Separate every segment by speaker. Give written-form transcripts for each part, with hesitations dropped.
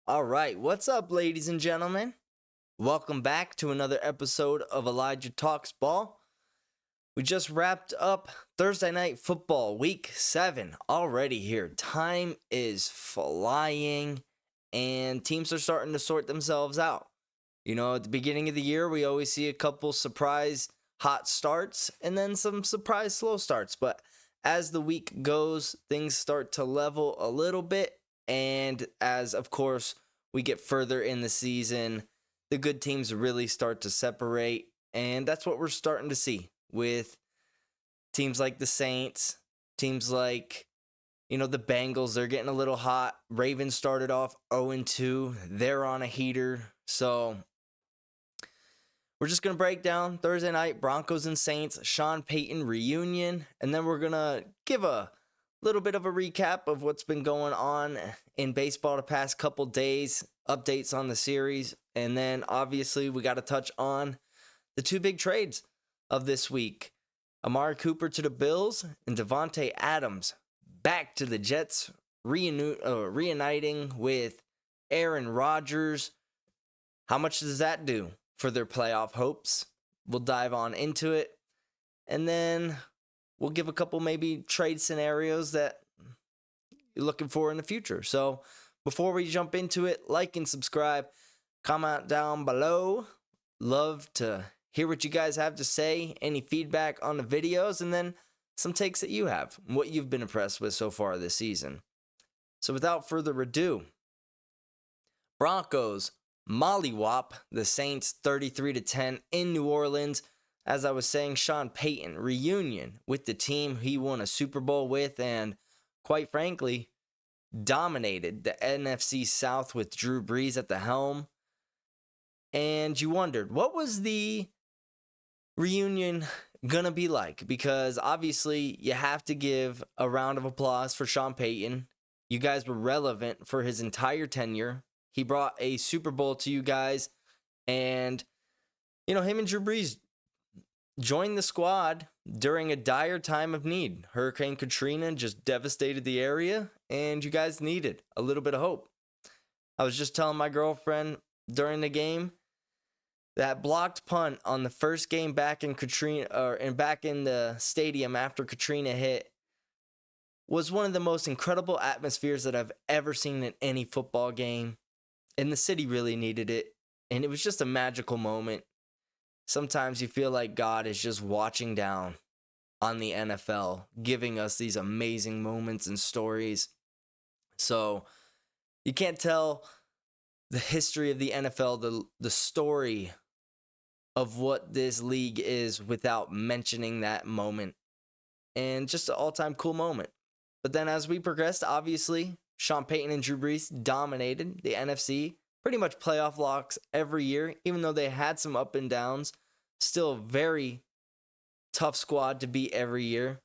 Speaker 1: All right, what's up, ladies and gentlemen? Welcome back to another episode of Elijah Talks Ball. We just wrapped up Thursday Night Football, Week 7, already here. Time is flying, and teams are starting to sort themselves out. You know, at the beginning of the year, we always see a couple surprise hot starts and then some surprise slow starts. But as the week goes, things start to level a little bit. And as, of course, we get further in the season, the good teams really start to separate. And that's what we're starting to see with teams like the Saints, teams like, the Bengals. They're getting a little hot. Ravens started off 0-2. They're on a heater. So we're just going to break down Thursday night, Broncos and Saints, Sean Payton reunion, and then we're going to give a little bit of a recap of what's been going on in baseball the past couple days, updates on the series, and then obviously we got to touch on the two big trades of this week. Amari Cooper to the Bills and Devontae Adams back to the Jets, reuniting with Aaron Rodgers. How much does that do for their playoff hopes? We'll dive on into it. And then we'll give a couple maybe trade scenarios that you're looking for in the future. So before we jump into it, like and subscribe. Comment down below. Love to hear what you guys have to say. Any feedback on the videos. And then some takes that you have. What you've been impressed with so far this season. So without further ado, Broncos mollywop the Saints 33-10 in New Orleans. As I was saying, Sean Payton reunion with the team he won a Super Bowl with and, quite frankly, dominated the NFC South with Drew Brees at the helm. And you wondered, what was the reunion gonna be like? Because obviously you have to give a round of applause for Sean Payton. You guys were relevant for his entire tenure. He brought a Super Bowl to you guys, and, him and Drew Brees joined the squad during a dire time of need. Hurricane Katrina just devastated the area, and you guys needed a little bit of hope. I was just telling my girlfriend during the game that blocked punt on the first game back in the stadium after Katrina hit was one of the most incredible atmospheres that I've ever seen in any football game. And the city really needed it. And it was just a magical moment. Sometimes you feel like God is just watching down on the NFL, giving us these amazing moments and stories. So you can't tell the history of the NFL, the story of what this league is without mentioning that moment. And just an all-time cool moment. But then as we progressed, obviously, Sean Payton and Drew Brees dominated the NFC, pretty much playoff locks every year, even though they had some up and downs. Still a very tough squad to beat every year.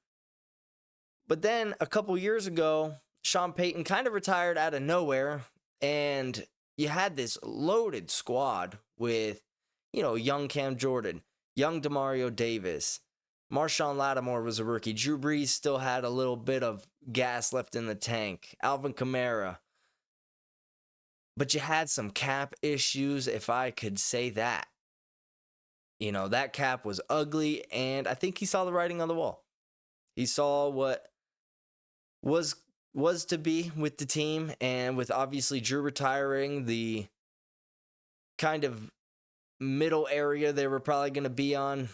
Speaker 1: But then a couple years ago, Sean Payton kind of retired out of nowhere, and you had this loaded squad with, young Cam Jordan, young Demario Davis. Marshawn Lattimore was a rookie. Drew Brees still had a little bit of gas left in the tank. Alvin Kamara. But you had some cap issues, if I could say that. That cap was ugly, and I think he saw the writing on the wall. He saw what was to be with the team, and with obviously Drew retiring, the kind of middle area they were probably going to be on,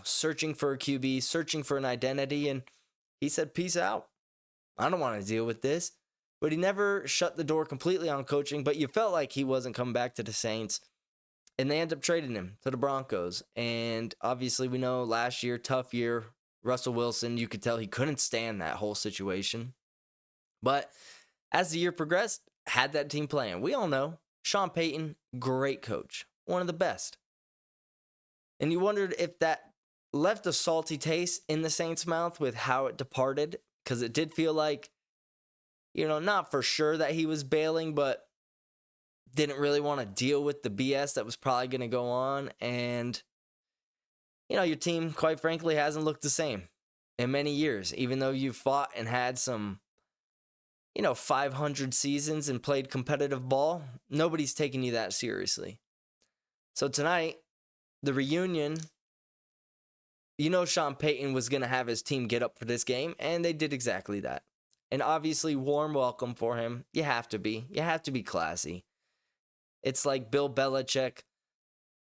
Speaker 1: searching for a QB, searching for an identity, and he said, peace out. I don't want to deal with this. But he never shut the door completely on coaching, but you felt like he wasn't coming back to the Saints, and they ended up trading him to the Broncos. And obviously we know last year, tough year, Russell Wilson, you could tell he couldn't stand that whole situation. But as the year progressed, had that team playing. We all know Sean Payton, great coach, one of the best. And you wondered if that left a salty taste in the Saints' mouth with how it departed, because it did feel like, not for sure that he was bailing, but didn't really want to deal with the BS that was probably going to go on. And, your team, quite frankly, hasn't looked the same in many years, even though you've fought and had some, 500 seasons and played competitive ball, nobody's taking you that seriously. So tonight, the reunion, Sean Payton was going to have his team get up for this game, and they did exactly that. And obviously, warm welcome for him. You have to be. You have to be classy. It's like Bill Belichick,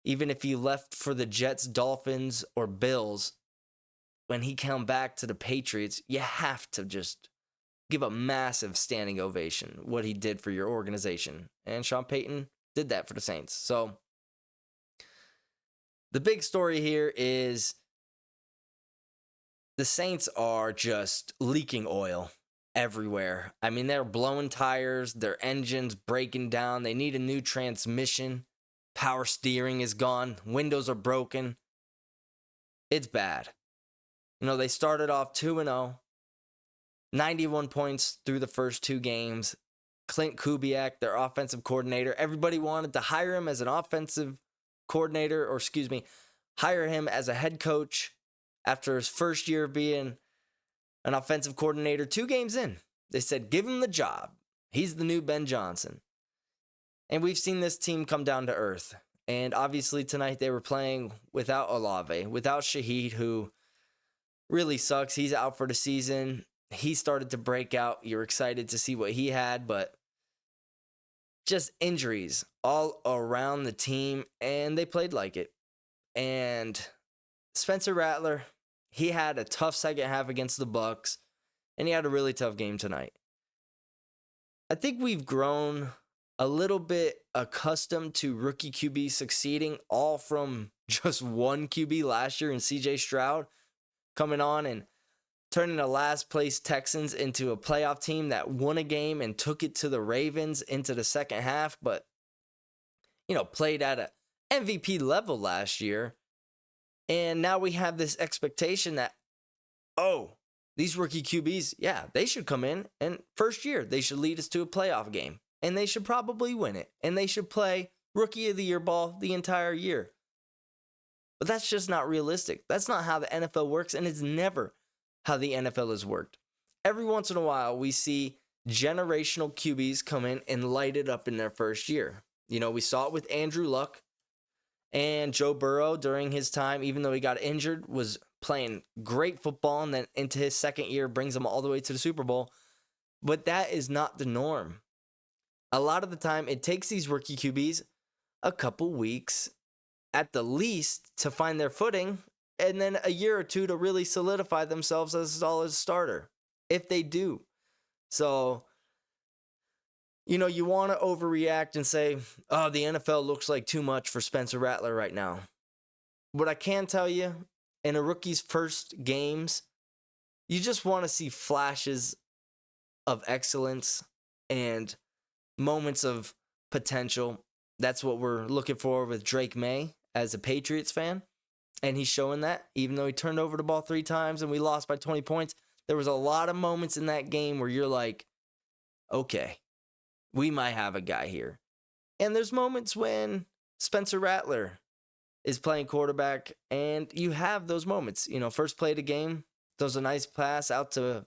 Speaker 1: even if he left for the Jets, Dolphins, or Bills, when he came back to the Patriots, you have to just give a massive standing ovation what he did for your organization. And Sean Payton did that for the Saints. So the big story here is the Saints are just leaking oil everywhere. I mean, they're blowing tires, their engine's breaking down, they need a new transmission, power steering is gone, windows are broken. It's bad. They started off 2-0, 91 points through the first two games. Clint Kubiak, their offensive coordinator, everybody wanted to hire him as an offensive coordinator, hire him as a head coach after his first year of being an offensive coordinator. 2 games in, they said, give him the job. He's the new Ben Johnson. And we've seen this team come down to earth. And obviously tonight they were playing without Olave, without Shaheed, who really sucks. He's out for the season. He started to break out. You're excited to see what he had, but just injuries all around the team, and they played like it. And Spencer Rattler, he had a tough second half against the Bucs, and he had a really tough game tonight. I think we've grown a little bit accustomed to rookie QB succeeding, all from just one QB last year in CJ Stroud coming on and turning the last place Texans into a playoff team that won a game and took it to the Ravens into the second half, but, played at a MVP level last year. And now we have this expectation that, these rookie QBs, they should come in and first year, they should lead us to a playoff game and they should probably win it and they should play rookie of the year ball the entire year. But that's just not realistic. That's not how the NFL works, and it's never how the NFL has worked. Every once in a while, we see generational QBs come in and light it up in their first year. We saw it with Andrew Luck, and Joe Burrow during his time, even though he got injured, was playing great football, and then into his second year brings him all the way to the Super Bowl. But that is not the norm. A lot of the time, it takes these rookie QBs a couple weeks at the least to find their footing, and then a year or two to really solidify themselves as a solid starter, if they do. So, you want to overreact and say, the NFL looks like too much for Spencer Rattler right now. What I can tell you, in a rookie's first games, you just want to see flashes of excellence and moments of potential. That's what we're looking for with Drake May as a Patriots fan. And he's showing that, even though he turned over the ball 3 times and we lost by 20 points. There was a lot of moments in that game where you're like, okay, we might have a guy here. And there's moments when Spencer Rattler is playing quarterback and you have those moments. First play of the game, throws a nice pass out to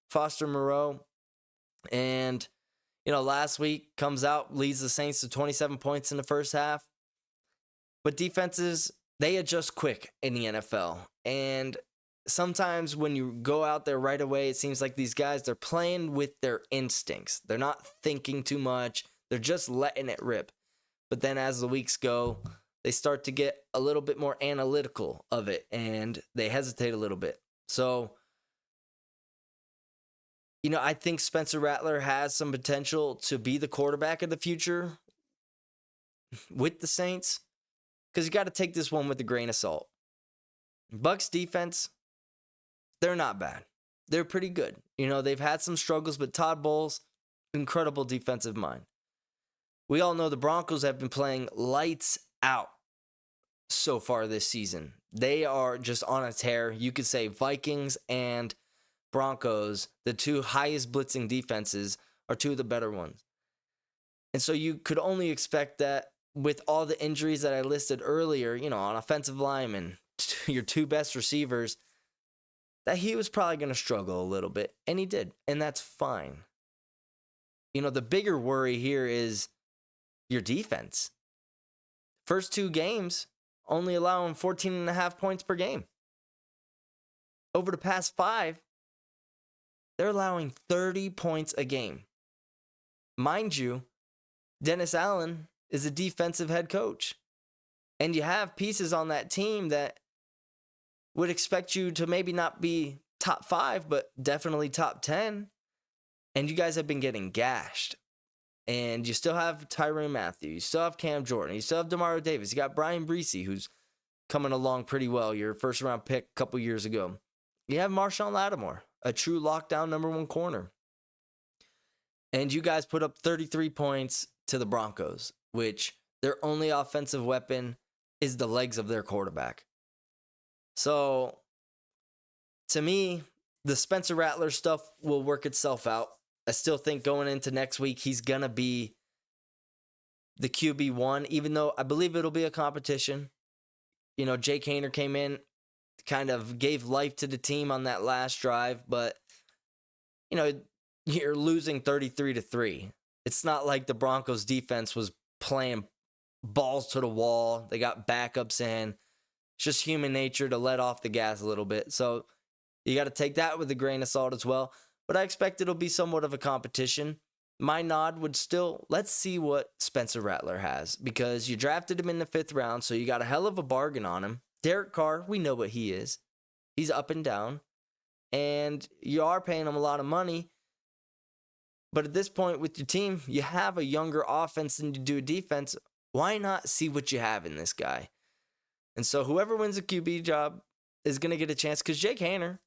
Speaker 1: Foster Moreau. And, last week comes out, leads the Saints to 27 points in the first half. But defenses, they adjust quick in the NFL. And sometimes when you go out there right away, it seems like these guys, they're playing with their instincts. They're not thinking too much. They're just letting it rip. But then as the weeks go, they start to get a little bit more analytical of it, and they hesitate a little bit. So, I think Spencer Rattler has some potential to be the quarterback of the future with the Saints, because you got to take this one with a grain of salt. Bucs defense, they're not bad. They're pretty good. They've had some struggles, but Todd Bowles, incredible defensive mind. We all know the Broncos have been playing lights out so far this season. They are just on a tear. You could say Vikings and Broncos, the 2 highest blitzing defenses, are 2 of the better ones. And so you could only expect that with all the injuries that I listed earlier, on offensive linemen, your 2 best receivers, that he was probably going to struggle a little bit. And he did. And that's fine. The bigger worry here is your defense. First 2 games, only allowing 14.5 points per game. Over the past 5, they're allowing 30 points a game. Mind you, Dennis Allen is a defensive head coach. And you have pieces on that team that would expect you to maybe not be top 5, but definitely top 10. And you guys have been getting gashed. And you still have Tyrann Mathieu. You still have Cam Jordan. You still have DeMario Davis. You got Brian Breesy, who's coming along pretty well. Your first-round pick a couple years ago. You have Marshawn Lattimore, a true lockdown number 1 corner. And you guys put up 33 points to the Broncos, which their only offensive weapon is the legs of their quarterback. So, to me, the Spencer Rattler stuff will work itself out. I still think going into next week, he's going to be the QB1, even though I believe it'll be a competition. Jake Haener came in, kind of gave life to the team on that last drive, but, you're losing 33-3. It's not like the Broncos defense was playing balls to the wall. They got backups in. It's just human nature to let off the gas a little bit. So you got to take that with a grain of salt as well. But I expect it'll be somewhat of a competition. My nod would still, let's see what Spencer Rattler has, because you drafted him in the 5th round, so you got a hell of a bargain on him. Derek Carr, we know what he is. He's up and down, and you are paying him a lot of money. But at this point with your team, you have a younger offense than you do a defense. Why not see what you have in this guy? And so whoever wins the QB job is going to get a chance, because Jake Haener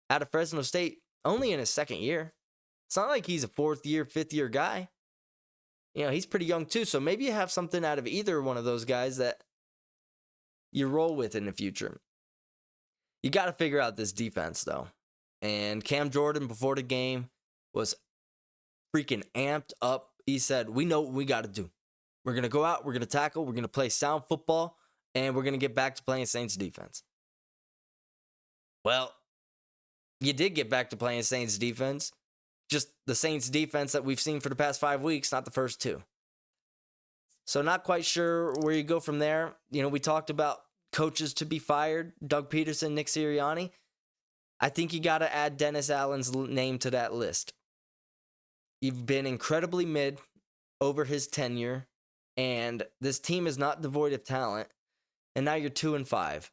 Speaker 1: out of Fresno State, only in his 2nd year. It's not like he's a 4th year, 5th year guy. He's pretty young too. So maybe you have something out of either one of those guys that you roll with in the future. You got to figure out this defense though. And Cam Jordan before the game was freaking amped up. He said, we know what we got to do. We're going to go out, we're going to tackle, we're going to play sound football, and we're going to get back to playing Saints defense. Well, you did get back to playing Saints defense. Just the Saints defense that we've seen for the past 5 weeks, not the first 2. So not quite sure where you go from there. We talked about coaches to be fired, Doug Peterson, Nick Sirianni. I think you got to add Dennis Allen's name to that list. You've been incredibly mid over his tenure, and this team is not devoid of talent, and now you're 2-5.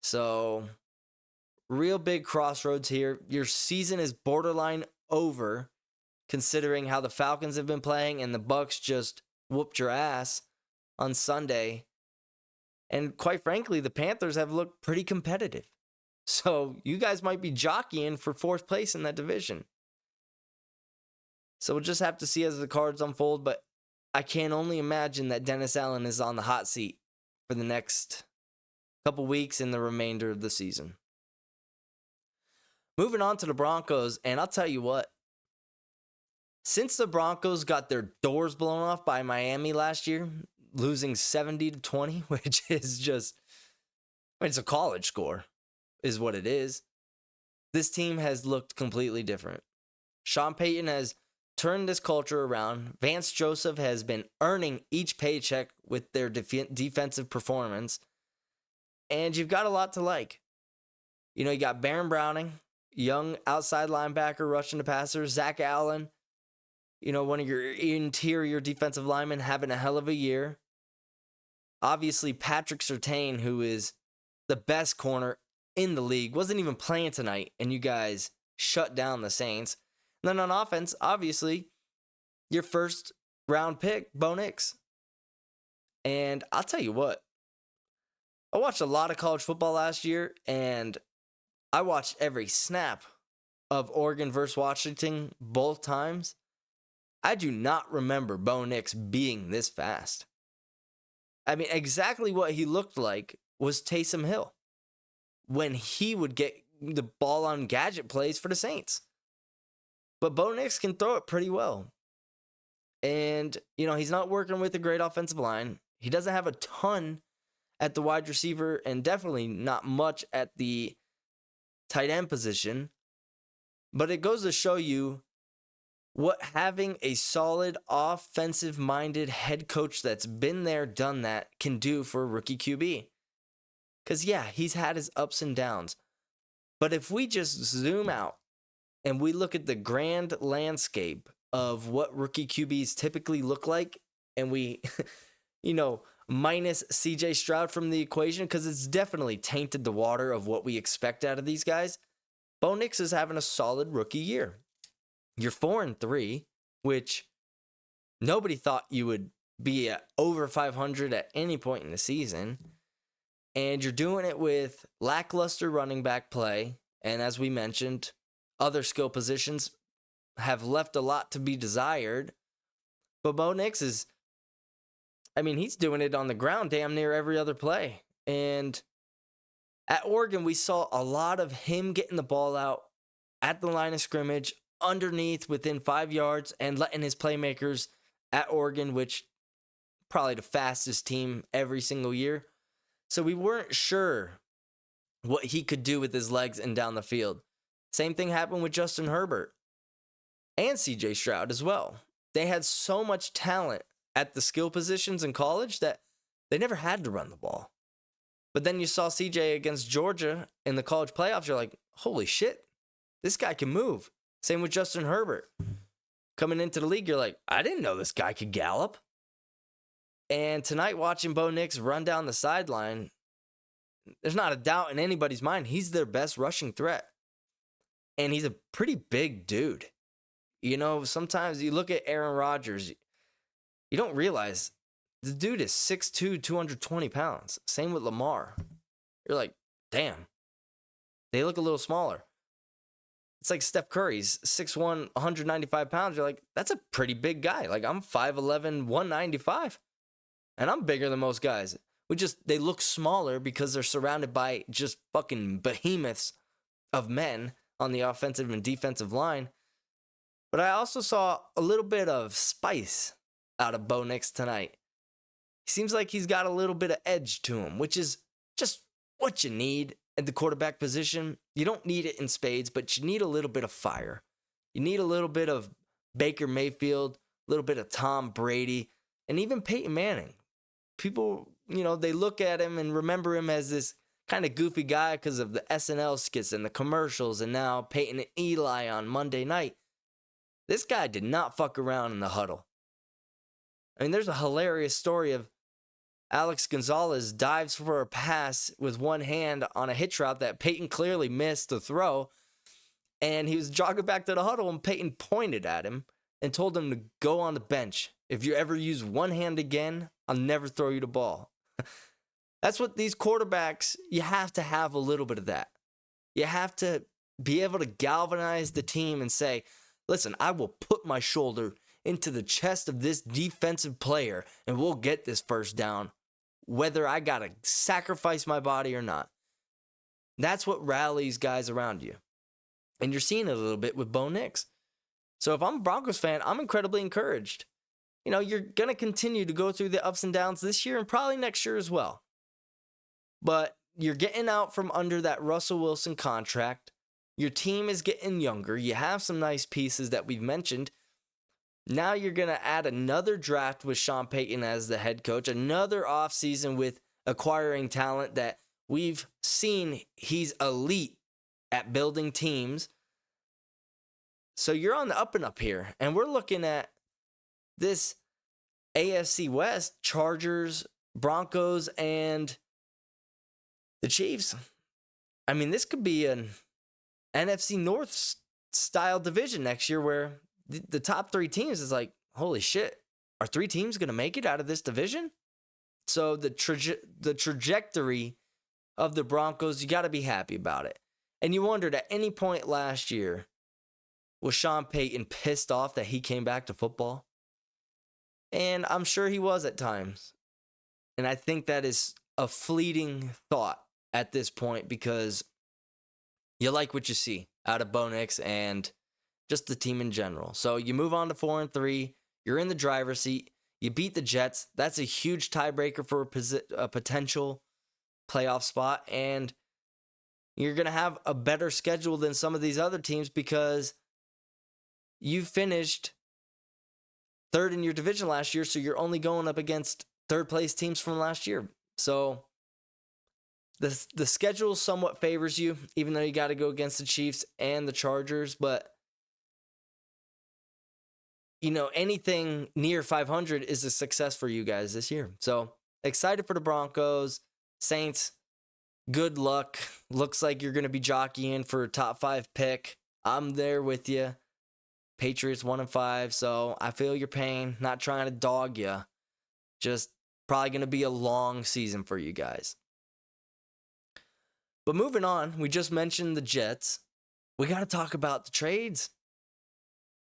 Speaker 1: So, real big crossroads here. Your season is borderline over, considering how the Falcons have been playing, and the Bucs just whooped your ass on Sunday. And quite frankly, the Panthers have looked pretty competitive. So, you guys might be jockeying for 4th place in that division. So we'll just have to see as the cards unfold, but I can only imagine that Dennis Allen is on the hot seat for the next couple weeks and the remainder of the season. Moving on to the Broncos, and I'll tell you what, since the Broncos got their doors blown off by Miami last year, losing 70-20, which is just, it's a college score, is what it is. This team has looked completely different. Sean Payton has turned this culture around. Vance Joseph has been earning each paycheck with their defensive performance. And you've got a lot to like. You got Baron Browning, young outside linebacker rushing the passer. Zach Allen, one of your interior defensive linemen having a hell of a year. Obviously, Patrick Surtain, who is the best corner in the league, wasn't even playing tonight, and you guys shut down the Saints. And then on offense, obviously, your 1st round pick, Bo Nix. And I'll tell you what, I watched a lot of college football last year, and I watched every snap of Oregon versus Washington both times. I do not remember Bo Nix being this fast. I mean, exactly what he looked like was Taysom Hill when he would get the ball on gadget plays for the Saints. But Bo Nix can throw it pretty well. And, he's not working with a great offensive line. He doesn't have a ton at the wide receiver and definitely not much at the tight end position. But it goes to show you what having a solid offensive-minded head coach that's been there, done that, can do for a rookie QB. Because, yeah, he's had his ups and downs. But if we just zoom out and we look at the grand landscape of what rookie QBs typically look like, and we, minus CJ Stroud from the equation, because it's definitely tainted the water of what we expect out of these guys, Bo Nix is having a solid rookie year. You're 4-3, which nobody thought you would be at over 500 at any point in the season. And you're doing it with lackluster running back play. And as we mentioned, other skill positions have left a lot to be desired. But Bo Nix he's doing it on the ground damn near every other play. And at Oregon, we saw a lot of him getting the ball out at the line of scrimmage, underneath within 5 yards, and letting his playmakers at Oregon, which probably the fastest team every single year. So we weren't sure what he could do with his legs and down the field. Same thing happened with Justin Herbert and CJ Stroud as well. They had so much talent at the skill positions in college that they never had to run the ball. But then you saw CJ against Georgia in the college playoffs. You're like, holy shit, this guy can move. Same with Justin Herbert. Coming into the league, you're like, I didn't know this guy could gallop. And tonight, watching Bo Nix run down the sideline, there's not a doubt in anybody's mind he's their best rushing threat. And he's a pretty big dude. Sometimes you look at Aaron Rodgers, you don't realize the dude is 6'2", 220 pounds. Same with Lamar. You're like, damn, they look a little smaller. It's like Steph Curry's 6'1", 195 pounds. You're like, that's a pretty big guy. Like, I'm 5'11", 195. And I'm bigger than most guys. They look smaller because they're surrounded by just fucking behemoths of men on the offensive and defensive line. But I also saw a little bit of spice out of Bo Nix tonight. He seems like he's got a little bit of edge to him, which is just what you need at the quarterback position. You don't need it in spades, but you need a little bit of fire. You need a little bit of Baker Mayfield, a little bit of Tom Brady, and even Peyton Manning. People, they look at him and remember him as this kind of goofy guy because of the SNL skits and the commercials, and now Peyton and Eli on Monday night. This guy did not fuck around in the huddle. There's a hilarious story of Alex Gonzalez dives for a pass with one hand on a hitch route that Peyton clearly missed the throw, and he was jogging back to the huddle, and Peyton pointed at him and told him to go on the bench. If you ever use one hand again, I'll never throw you the ball. That's what these quarterbacks, you have to have a little bit of that. You have to be able to galvanize the team and say, listen, I will put my shoulder into the chest of this defensive player and we'll get this first down, whether I got to sacrifice my body or not. That's what rallies guys around you. And you're seeing it a little bit with Bo Nix. So if I'm a Broncos fan, I'm incredibly encouraged. You're going to continue to go through the ups and downs this year and probably next year as well. But you're getting out from under that Russell Wilson contract. Your team is getting younger. You have some nice pieces that we've mentioned. Now you're going to add another draft with Sean Payton as the head coach, another offseason with acquiring talent that we've seen he's elite at building teams. So you're on the up and up here. And we're looking at this AFC West, Chargers, Broncos, and the Chiefs. This could be an NFC North style division next year where the top three teams is like, holy shit, are three teams going to make it out of this division? So the trajectory of the Broncos, you got to be happy about it. And you wondered at any point last year, was Sean Payton pissed off that he came back to football? And I'm sure he was at times. And I think that is a fleeting thought at this point because you like what you see out of Bo Nix and just the team in general. So you move on to 4-3. You're in the driver's seat. You beat the Jets. That's a huge tiebreaker for a potential playoff spot. And you're going to have a better schedule than some of these other teams because you finished third in your division last year, so you're only going up against third place teams from last year. So the schedule somewhat favors you, even though you got to go against the Chiefs and the Chargers. But, anything near 500 is a success for you guys this year. So excited for the Broncos. Saints, good luck. Looks like you're going to be jockeying for a top 5 pick. I'm there with you. Patriots 1-5, so I feel your pain. Not trying to dog you. Just probably going to be a long season for you guys. But moving on, we just mentioned the Jets. We got to talk about the trades.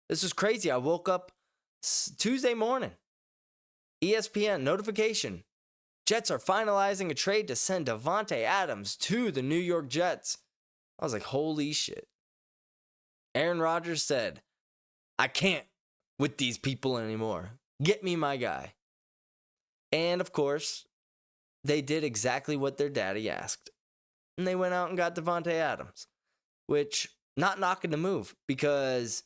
Speaker 1: This is crazy. I woke up Tuesday morning. ESPN notification. Jets are finalizing a trade to send Davante Adams to the New York Jets. I was like, holy shit. Aaron Rodgers said, I can't with these people anymore. Get me my guy. And of course, they did exactly what their daddy asked. And they went out and got Davante Adams, which, not knocking the move, because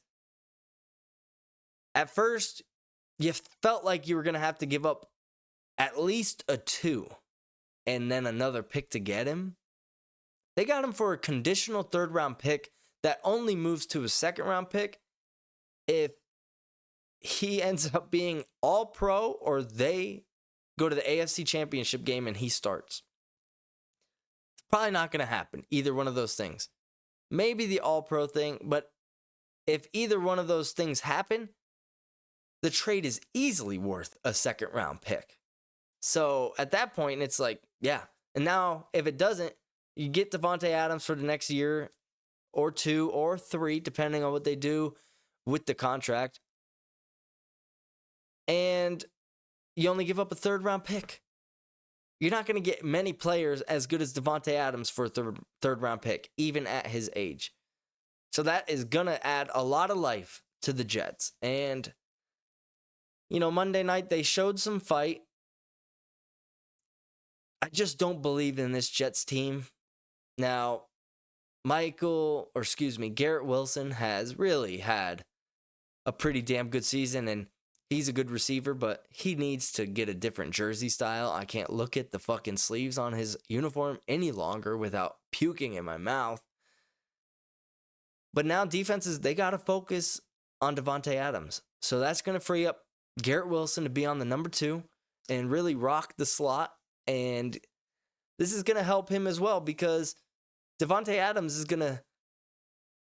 Speaker 1: at first, you felt like you were going to have to give up at least a 2 and then another pick to get him. They got him for a conditional 3rd-round pick that only moves to a 2nd-round pick if he ends up being all-pro or they go to the AFC Championship game and he starts. It's probably not going to happen, either one of those things. Maybe the all-pro thing, but if either one of those things happen, the trade is easily worth a 2nd-round pick. So at that point, it's like, yeah. And now, if it doesn't, you get Davante Adams for the next year or 2 or 3, depending on what they do with the contract. And you only give up a 3rd-round pick. You're not going to get many players as good as Davante Adams for a 3rd-round pick, even at his age. So that is going to add a lot of life to the Jets. And, Monday night, they showed some fight. I just don't believe in this Jets team. Now, Garrett Wilson has really had a pretty damn good season, and he's a good receiver, but he needs to get a different jersey style. I can't look at the fucking sleeves on his uniform any longer without puking in my mouth. But now defenses, they got to focus on Davante Adams. So that's going to free up Garrett Wilson to be on the number 2 and really rock the slot. And this is going to help him as well because Davante Adams is going to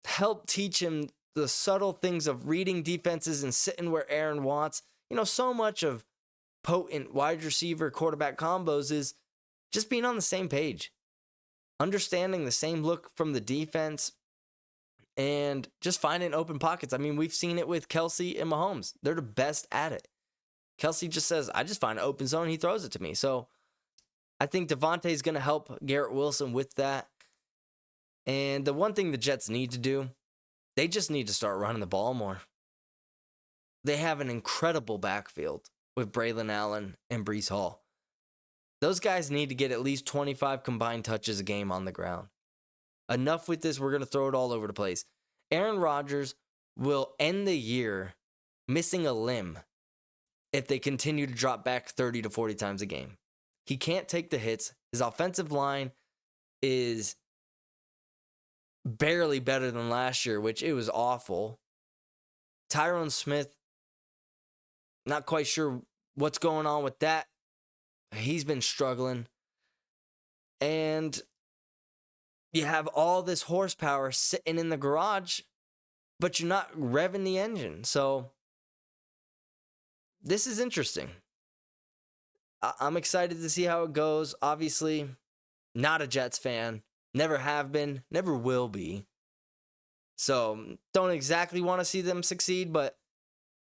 Speaker 1: help teach him the subtle things of reading defenses and sitting where Aaron wants. So much of potent wide receiver quarterback combos is just being on the same page, understanding the same look from the defense, and just finding open pockets. I mean, we've seen it with Kelsey and Mahomes. They're the best at it. Kelsey just says, I just find an open zone, he throws it to me. So I think Davante is going to help Garrett Wilson with that. And the one thing the Jets need to do, they just need to start running the ball more. They have an incredible backfield with Braylon Allen and Breece Hall. Those guys need to get at least 25 combined touches a game on the ground. Enough with this, we're going to throw it all over the place. Aaron Rodgers will end the year missing a limb if they continue to drop back 30 to 40 times a game. He can't take the hits. His offensive line is barely better than last year, which it was awful. Tyron Smith, not quite sure what's going on with that. He's been struggling. And you have all this horsepower sitting in the garage, but you're not revving the engine. So this is interesting. I'm excited to see how it goes. Obviously, not a Jets fan. Never have been. Never will be. So don't exactly want to see them succeed, but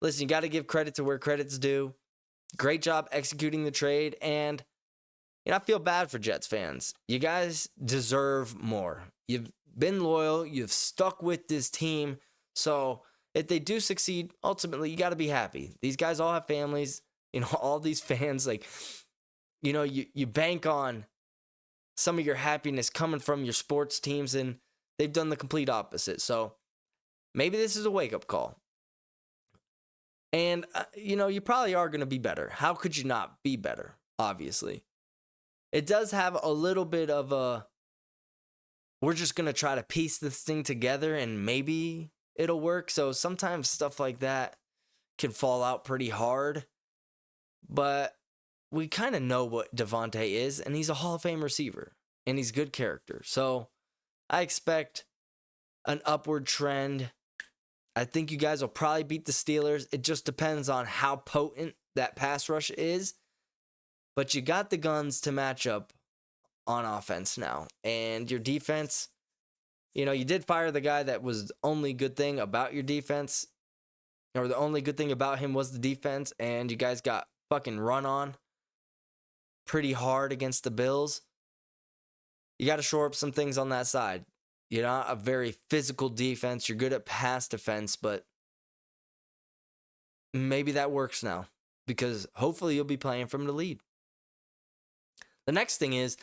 Speaker 1: listen, you got to give credit to where credit's due. Great job executing the trade, and I feel bad for Jets fans. You guys deserve more. You've been loyal. You've stuck with this team. So if they do succeed, ultimately, you got to be happy. These guys all have families. All these fans, you bank on some of your happiness coming from your sports teams, and they've done the complete opposite. So maybe this is a wake-up call. And, you probably are going to be better. How could you not be better? Obviously. It does have a little bit of we're just going to try to piece this thing together and maybe it'll work. So sometimes stuff like that can fall out pretty hard. But we kind of know what Devontae is, and he's a Hall of Fame receiver, and he's good character. So I expect an upward trend. I think you guys will probably beat the Steelers. It just depends on how potent that pass rush is. But you got the guns to match up on offense now. And your defense, you did fire the guy that was the only good thing about your defense, or the only good thing about him was the defense, and you guys got fucking run on pretty hard against the Bills. You got to shore up some things on that side. You're not a very physical defense. You're good at pass defense, but maybe that works now because hopefully you'll be playing from the lead. The next thing is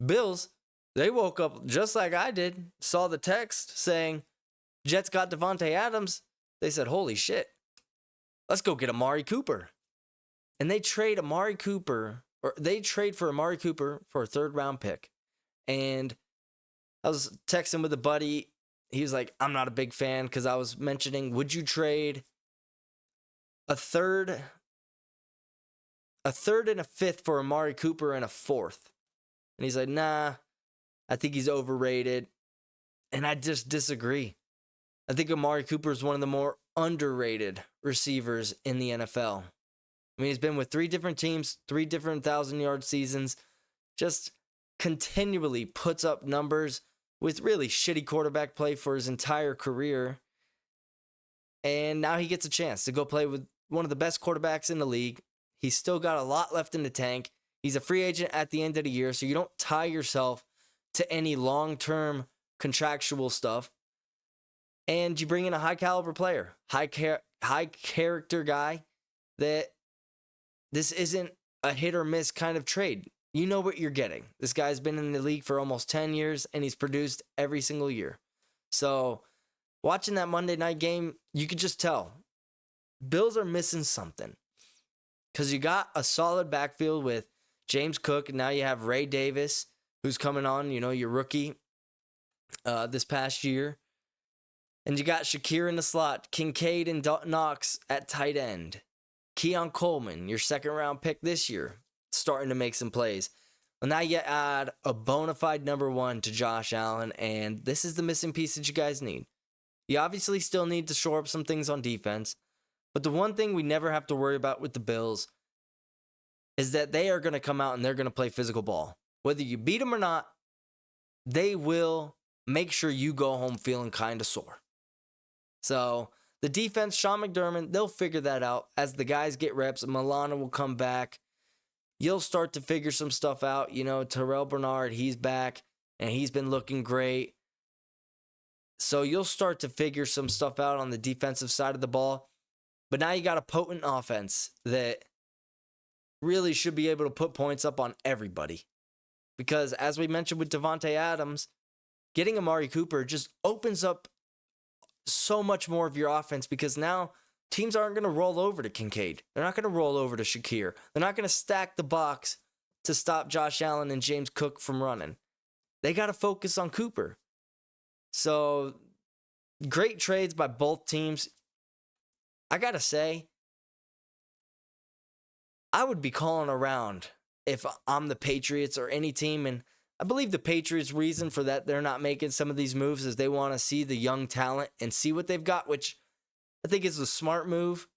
Speaker 1: Bills, they woke up just like I did, saw the text saying Jets got Devontae Adams. They said, holy shit, let's go get Amari Cooper. And they trade for Amari Cooper for a 3rd round pick. And I was texting with a buddy. He was like, I'm not a big fan because I was mentioning, would you trade a third and a 5th for Amari Cooper and a 4th? And he's like, nah, I think he's overrated. And I just disagree. I think Amari Cooper is one of the more underrated receivers in the NFL. I mean, he's been with 3 different teams, 3 different 1,000-yard seasons, just continually puts up numbers with really shitty quarterback play for his entire career. And now he gets a chance to go play with one of the best quarterbacks in the league. He's still got a lot left in the tank. He's a free agent at the end of the year, so you don't tie yourself to any long-term contractual stuff. And you bring in a high-caliber player, high-character guy that this isn't a hit-or-miss kind of trade. You know what you're getting. This guy's been in the league for almost 10 years, and he's produced every single year. So watching that Monday night game, you could just tell. Bills are missing something. Because you got a solid backfield with James Cook, and now you have Ray Davis, who's coming on, your rookie this past year. And you got Shakir in the slot, Kincaid and Knox at tight end. Keon Coleman, your 2nd-round pick this year, starting to make some plays. Well, now you add a bona fide number 1 to Josh Allen, and this is the missing piece that you guys need. You obviously still need to shore up some things on defense, but the one thing we never have to worry about with the Bills is that they are going to come out and they're going to play physical ball. Whether you beat them or not, they will make sure you go home feeling kind of sore. So the defense, Sean McDermott, they'll figure that out as the guys get reps. Milana will come back. You'll start to figure some stuff out. Terrell Bernard, he's back, and he's been looking great. So you'll start to figure some stuff out on the defensive side of the ball. But now you got a potent offense that really should be able to put points up on everybody. Because as we mentioned with Devontae Adams, getting Amari Cooper just opens up so much more of your offense because now teams aren't going to roll over to Kincaid. They're not going to roll over to Shakir. They're not going to stack the box to stop Josh Allen and James Cook from running. They got to focus on Cooper. So, great trades by both teams. I got to say, I would be calling around if I'm the Patriots or any team, and I believe the Patriots' reason for that they're not making some of these moves is they want to see the young talent and see what they've got, which I think is a smart move.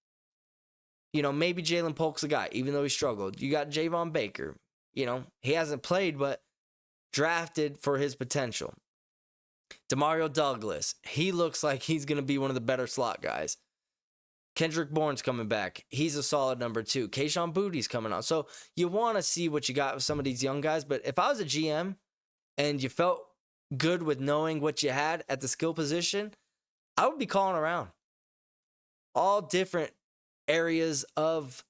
Speaker 1: Maybe Jalen Polk's a guy, even though he struggled. You got Javon Baker. He hasn't played, but drafted for his potential. Demario Douglas, he looks like he's going to be one of the better slot guys. Kendrick Bourne's coming back. He's a solid number 2. Kayshon Boutte's coming on. So you want to see what you got with some of these young guys. But if I was a GM and you felt good with knowing what you had at the skill position, I would be calling around all different areas of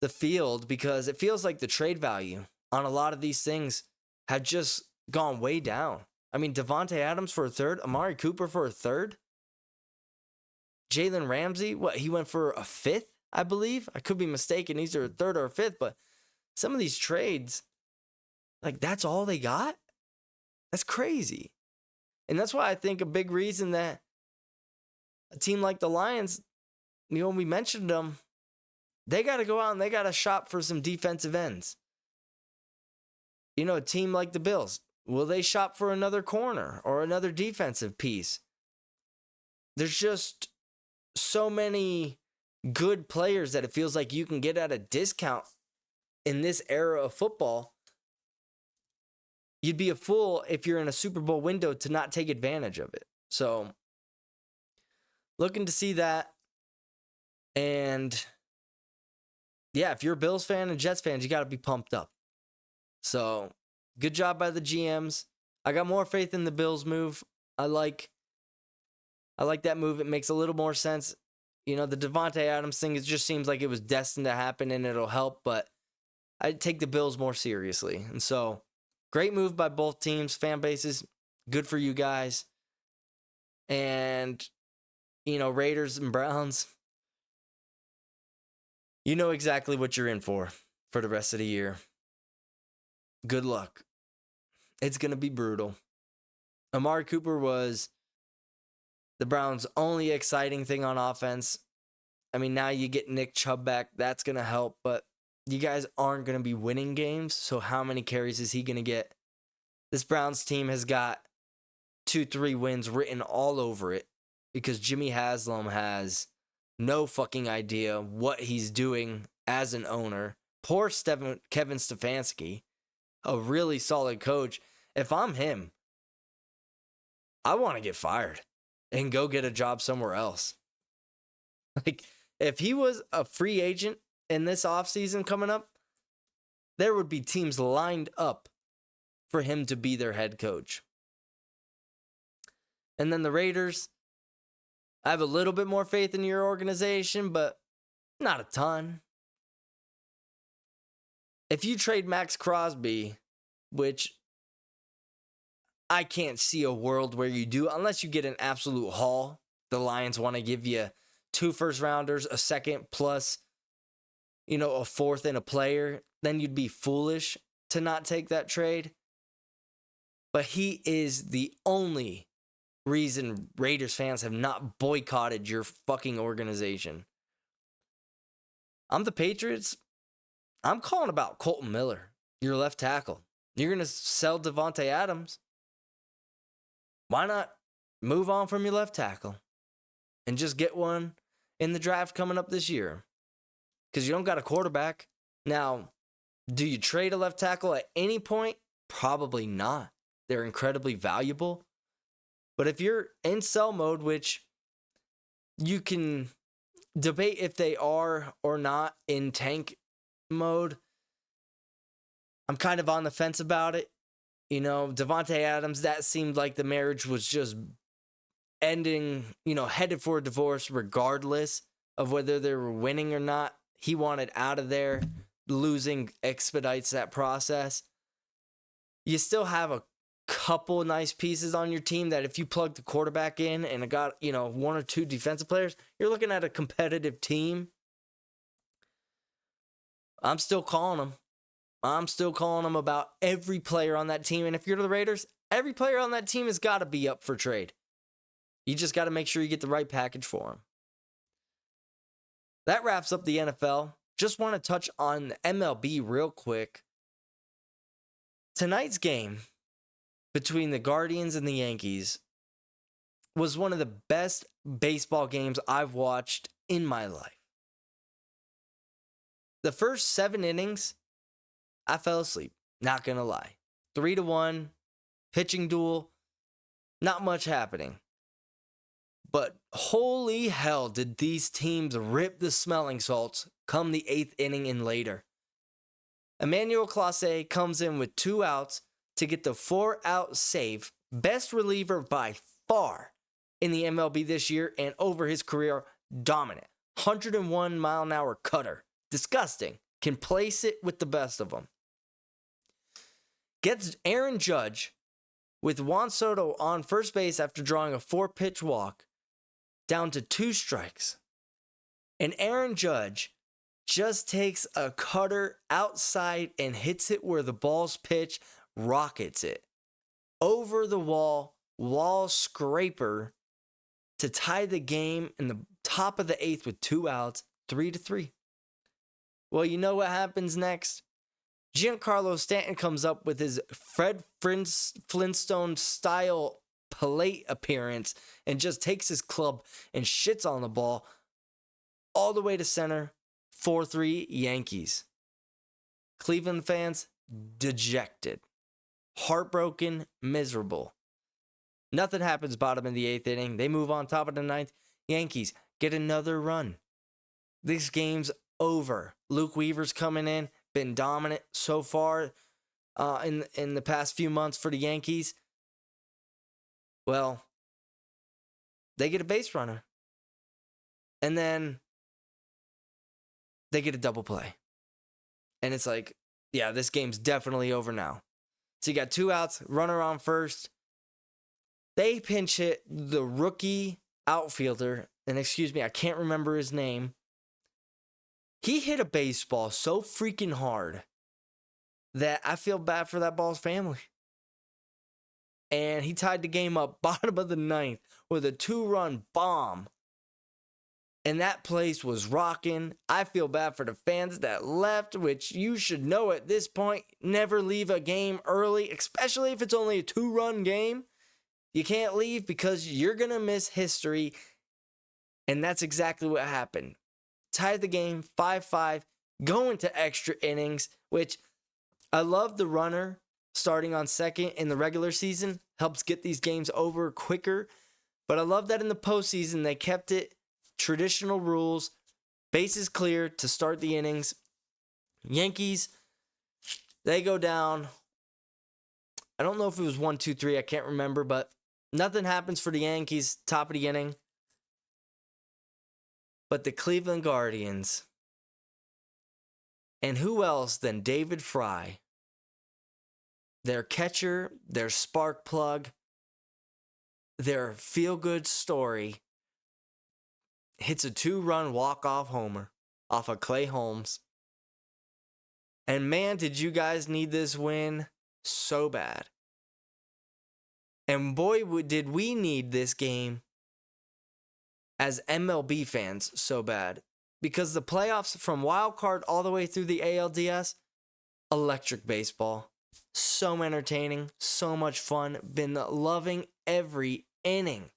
Speaker 1: the field because it feels like the trade value on a lot of these things had just gone way down. I mean, Devontae Adams for a 3rd, Amari Cooper for a 3rd. Jalen Ramsey, he went for a 5th? I believe. I could be mistaken. These are a third or a fifth, but some of these trades, like, that's all they got? That's crazy. And that's why I think a big reason that a team like the Lions, when we mentioned them, they got to go out and they got to shop for some defensive ends. A team like the Bills, will they shop for another corner or another defensive piece? There's just so many good players that it feels like you can get at a discount in this era of football. You'd be a fool if you're in a Super Bowl window to not take advantage of it. So, looking to see that. And yeah, if you're a Bills fan and Jets fans, you got to be pumped up. So, good job by the GMs. I got more faith in the Bills move. I like that move. It makes a little more sense. The Davante Adams thing, it just seems like it was destined to happen and it'll help, but I take the Bills more seriously. And so, great move by both teams, fan bases. Good for you guys. And, Raiders and Browns, you know exactly what you're in for the rest of the year. Good luck. It's going to be brutal. Amari Cooper was the Browns' only exciting thing on offense. I mean, now you get Nick Chubb back. That's going to help, but you guys aren't going to be winning games, so how many carries is he going to get? This Browns team has got 2-3 wins written all over it because Jimmy Haslam has no fucking idea what he's doing as an owner. Poor Kevin Stefanski, a really solid coach. If I'm him, I want to get fired and go get a job somewhere else. Like, if he was a free agent in this offseason coming up, there would be teams lined up for him to be their head coach. And then the Raiders, I have a little bit more faith in your organization, but not a ton. If you trade Max Crosby, which I can't see a world where you do, unless you get an absolute haul. The Lions want to give you 2 first-rounders, a second, plus, a fourth and a player. Then you'd be foolish to not take that trade. But he is the only reason Raiders fans have not boycotted your fucking organization. I'm the Patriots. I'm calling about Colton Miller, your left tackle. You're going to sell Davante Adams. Why not move on from your left tackle and just get one in the draft coming up this year? Because you don't got a quarterback. Now, do you trade a left tackle at any point? Probably not. They're incredibly valuable. But if you're in sell mode, which you can debate if they are or not in tank mode, I'm kind of on the fence about it. Davante Adams, that seemed like the marriage was just ending, headed for a divorce regardless of whether they were winning or not. He wanted out of there. Losing expedites that process. You still have a couple nice pieces on your team that if you plug the quarterback in and got, 1 or 2 defensive players, you're looking at a competitive team. I'm still calling them. I'm still calling them about every player on that team. And if you're the Raiders, every player on that team has got to be up for trade. You just got to make sure you get the right package for them. That wraps up the NFL. Just want to touch on MLB real quick. Tonight's game between the Guardians and the Yankees was one of the best baseball games I've watched in my life. The first 7 innings, I fell asleep, not going to lie. 3-1, pitching duel, not much happening. But holy hell did these teams rip the smelling salts come the 8th inning and later. Emmanuel Clase comes in with 2 outs to get the 4-out save, best reliever by far in the MLB this year and over his career, dominant. 101-mile-an-hour cutter. Disgusting. Can place it with the best of them. Gets Aaron Judge with Juan Soto on first base after drawing a 4-pitch walk down to 2 strikes. And Aaron Judge just takes a cutter outside and hits it where the ball's pitched, rockets it over the wall scraper to tie the game in the top of the 8th with 2 outs, 3-3. Well, you know what happens next? Giancarlo Stanton comes up with his Fred Flintstone style plate appearance and just takes his club and shits on the ball all the way to center. 4-3 Yankees. Cleveland fans dejected, heartbroken, miserable. Nothing happens bottom of the 8th inning. They move on top of the 9th. Yankees get another run. This game's over. Luke Weaver's coming in, been dominant so far in the past few months for the Yankees. Well, they get a base runner. And then they get a double play. And it's like, yeah, this game's definitely over now. So you got 2 outs, runner on first. They pinch hit the rookie outfielder, and excuse me, I can't remember his name. He hit a baseball so freaking hard that I feel bad for that ball's family. And he tied the game up bottom of the 9th with a 2-run bomb. And that place was rocking. I feel bad for the fans that left, which you should know at this point, never leave a game early, especially if it's only a 2-run game. You can't leave because you're going to miss history. And that's exactly what happened. Tied the game 5-5, going to extra innings, which I love the runner starting on second in the regular season. Helps get these games over quicker. But I love that in the postseason, they kept it traditional rules, bases clear to start the innings. Yankees, they go down. I don't know if it was 1-2-3, I can't remember, but nothing happens for the Yankees, top of the inning. But the Cleveland Guardians, and who else than David Fry, their catcher, their spark plug, their feel-good story, hits a 2-run walk-off homer off of Clay Holmes. And man, did you guys need this win so bad. And boy, did we need this game as MLB fans so bad. Because the playoffs from wild card all the way through the ALDS, electric baseball. So entertaining, so much fun. Been loving every inning.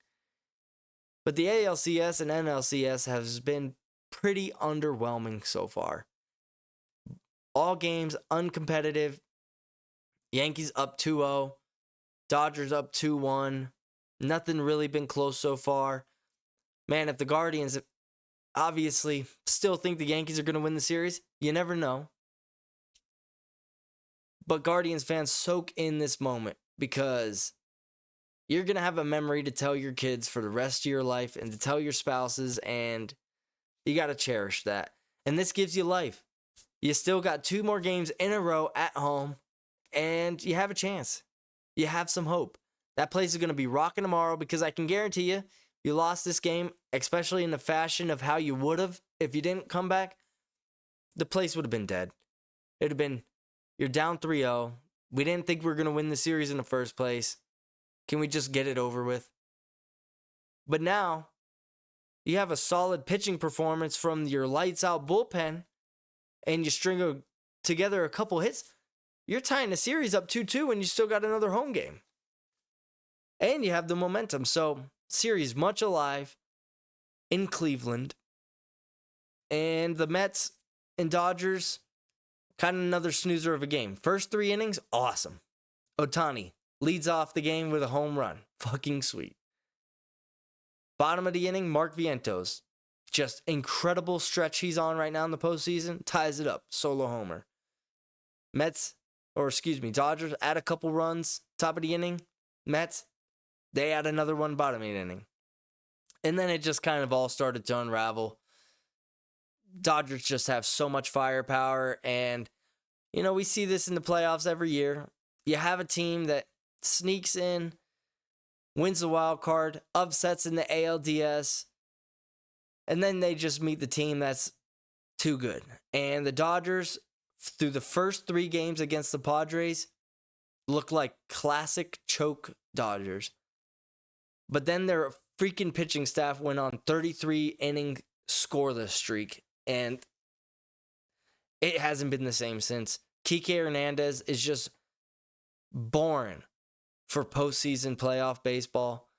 Speaker 1: But the ALCS and NLCS has been pretty underwhelming so far. All games uncompetitive. Yankees up 2-0. Dodgers up 2-1. Nothing really been close so far. Man, if the Guardians obviously still think the Yankees are going to win the series, you never know. But Guardians fans, soak in this moment because you're going to have a memory to tell your kids for the rest of your life and to tell your spouses, and you got to cherish that. And this gives you life. You still got 2 more games in a row at home, and you have a chance. You have some hope. That place is going to be rocking tomorrow because I can guarantee you, you lost this game, especially in the fashion of how you would have if you didn't come back, the place would have been dead. It would have been, you're down 3-0. We didn't think we were going to win the series in the first place. Can we just get it over with? But now, you have a solid pitching performance from your lights-out bullpen, and you string together a couple hits. You're tying the series up 2-2, and you still got another home game. And you have the momentum. So, series much alive in Cleveland. And the Mets and Dodgers, kind of another snoozer of a game. First 3 innings, awesome. Ohtani leads off the game with a home run. Fucking sweet. Bottom of the inning, Mark Vientos. Just incredible stretch he's on right now in the postseason. Ties it up. Solo homer. Dodgers add a couple runs. Top of the inning. Mets, they add another one bottom of the inning. And then it just kind of all started to unravel. Dodgers just have so much firepower. And, we see this in the playoffs every year. You have a team that sneaks in, wins the wild card, upsets in the ALDS, And then they just meet the team that's too good. And the Dodgers, through the first 3 games against the Padres, look like classic choke Dodgers. But then their freaking pitching staff went on 33-inning scoreless streak. And it hasn't been the same since. Kike Hernandez is just born for postseason playoff baseball.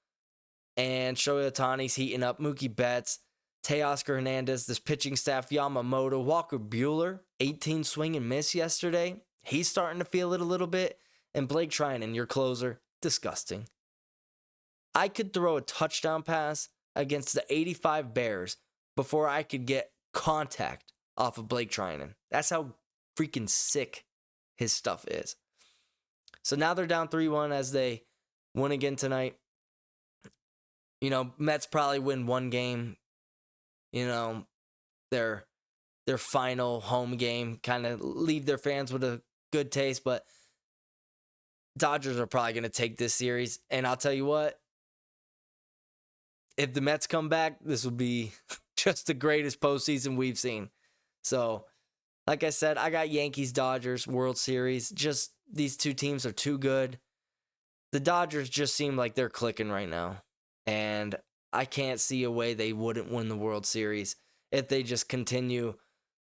Speaker 1: And Shohei Ohtani's heating up. Mookie Betts, Teoscar Hernandez, this pitching staff, Yamamoto, Walker Buehler, 18 swing and miss yesterday. He's starting to feel it a little bit. And Blake Trinan, your closer, disgusting. I could throw a touchdown pass against the 85 Bears before I could get contact off of Blake Trinan. That's how freaking sick his stuff is. So now they're down 3-1 as they win again tonight. Mets probably win 1 game. Their final home game, kind of leave their fans with a good taste, but Dodgers are probably going to take this series. And I'll tell you what, if the Mets come back, this will be just the greatest postseason we've seen. So, like I said, I got Yankees, Dodgers, World Series. Just these 2 teams are too good. The Dodgers just seem like they're clicking right now. And I can't see a way they wouldn't win the World Series if they just continue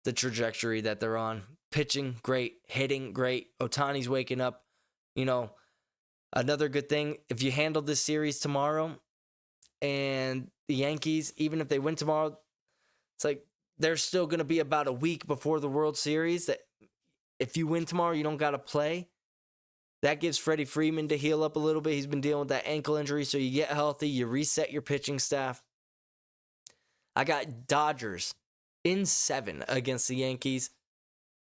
Speaker 1: the trajectory that they're on. Pitching, great. Hitting, great. Ohtani's waking up. Another good thing, if you handle this series tomorrow and the Yankees, even if they win tomorrow, it's like there's still going to be about a week before the World Series that if you win tomorrow, you don't got to play. That gives Freddie Freeman to heal up a little bit. He's been dealing with that ankle injury, so you get healthy, you reset your pitching staff. I got Dodgers in 7 against the Yankees.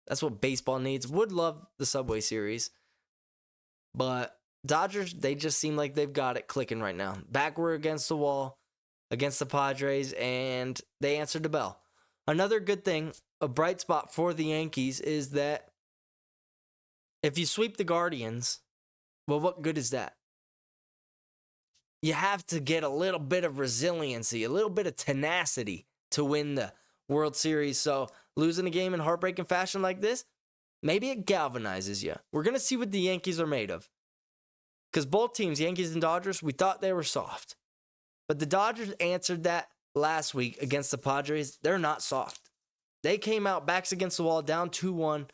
Speaker 1: That's what baseball needs. Would love the Subway Series. But Dodgers, they just seem like they've got it clicking right now. Backward against the wall, against the Padres, and they answered the bell. Another good thing, a bright spot for the Yankees is that if you sweep the Guardians, well, what good is that? You have to get a little bit of resiliency, a little bit of tenacity to win the World Series. So losing a game in heartbreaking fashion like this, maybe it galvanizes you. We're going to see what the Yankees are made of. Because both teams, Yankees and Dodgers, we thought they were soft. But the Dodgers answered that last week against the Padres. They're not soft. They came out backs against the wall, down 2-1,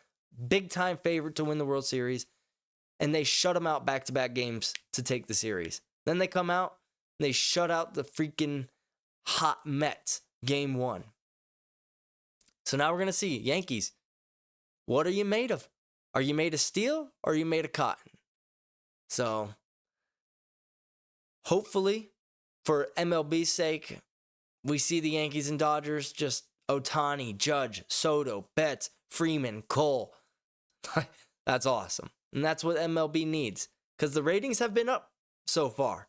Speaker 1: big-time favorite to win the World Series, and they shut them out back-to-back games to take the series. Then they come out, and they shut out the freaking hot Mets game 1. So now we're going to see, Yankees, what are you made of? Are you made of steel or are you made of cotton? So, hopefully, for MLB's sake, we see the Yankees and Dodgers, just Ohtani, Judge, Soto, Betts, Freeman, Cole. That's awesome. And that's what MLB needs. Because the ratings have been up so far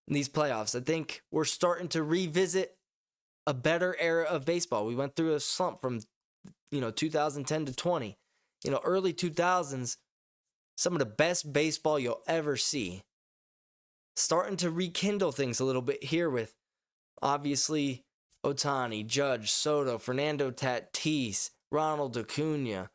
Speaker 1: in these playoffs. I think we're starting to revisit a better era of baseball. We went through a slump from, 2010 to 20. Early 2000s, some of the best baseball you'll ever see. Starting to rekindle things a little bit here with, obviously, Ohtani, Judge, Soto, Fernando Tatis, Ronald Acuna.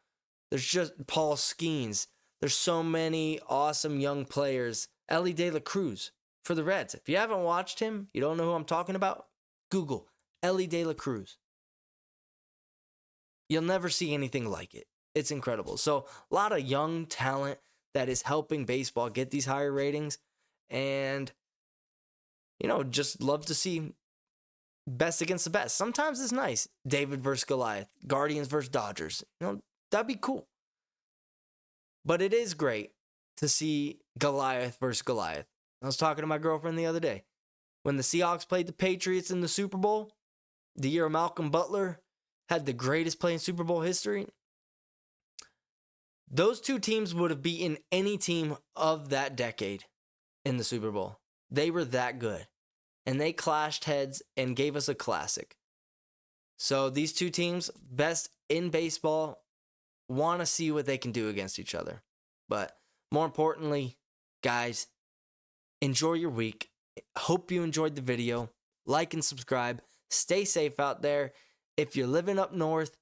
Speaker 1: There's just Paul Skeens. There's so many awesome young players. Ellie De La Cruz for the Reds. If you haven't watched him, you don't know who I'm talking about, Google Ellie De La Cruz. You'll never see anything like it. It's incredible. So a lot of young talent that is helping baseball get these higher ratings. And, just love to see best against the best. Sometimes it's nice. David versus Goliath. Guardians versus Dodgers. That'd be cool. But it is great to see Goliath versus Goliath. I was talking to my girlfriend the other day. When the Seahawks played the Patriots in the Super Bowl, the year Malcolm Butler had the greatest play in Super Bowl history, those two teams would have beaten any team of that decade in the Super Bowl. They were that good. And they clashed heads and gave us a classic. So these two teams, best in baseball, want to see what they can do against each other. But more importantly, guys, enjoy your week. Hope you enjoyed the video. Like and subscribe. Stay safe out there. If you're living up north,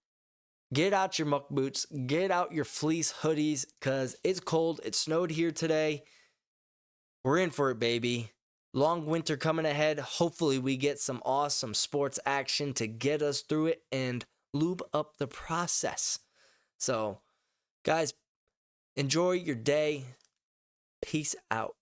Speaker 1: get out your muck boots, get out your fleece hoodies, because it's cold. It snowed here today. We're in for it, baby. Long winter coming ahead. Hopefully we get some awesome sports action to get us through it and lube up the process. So, guys, enjoy your day. Peace out.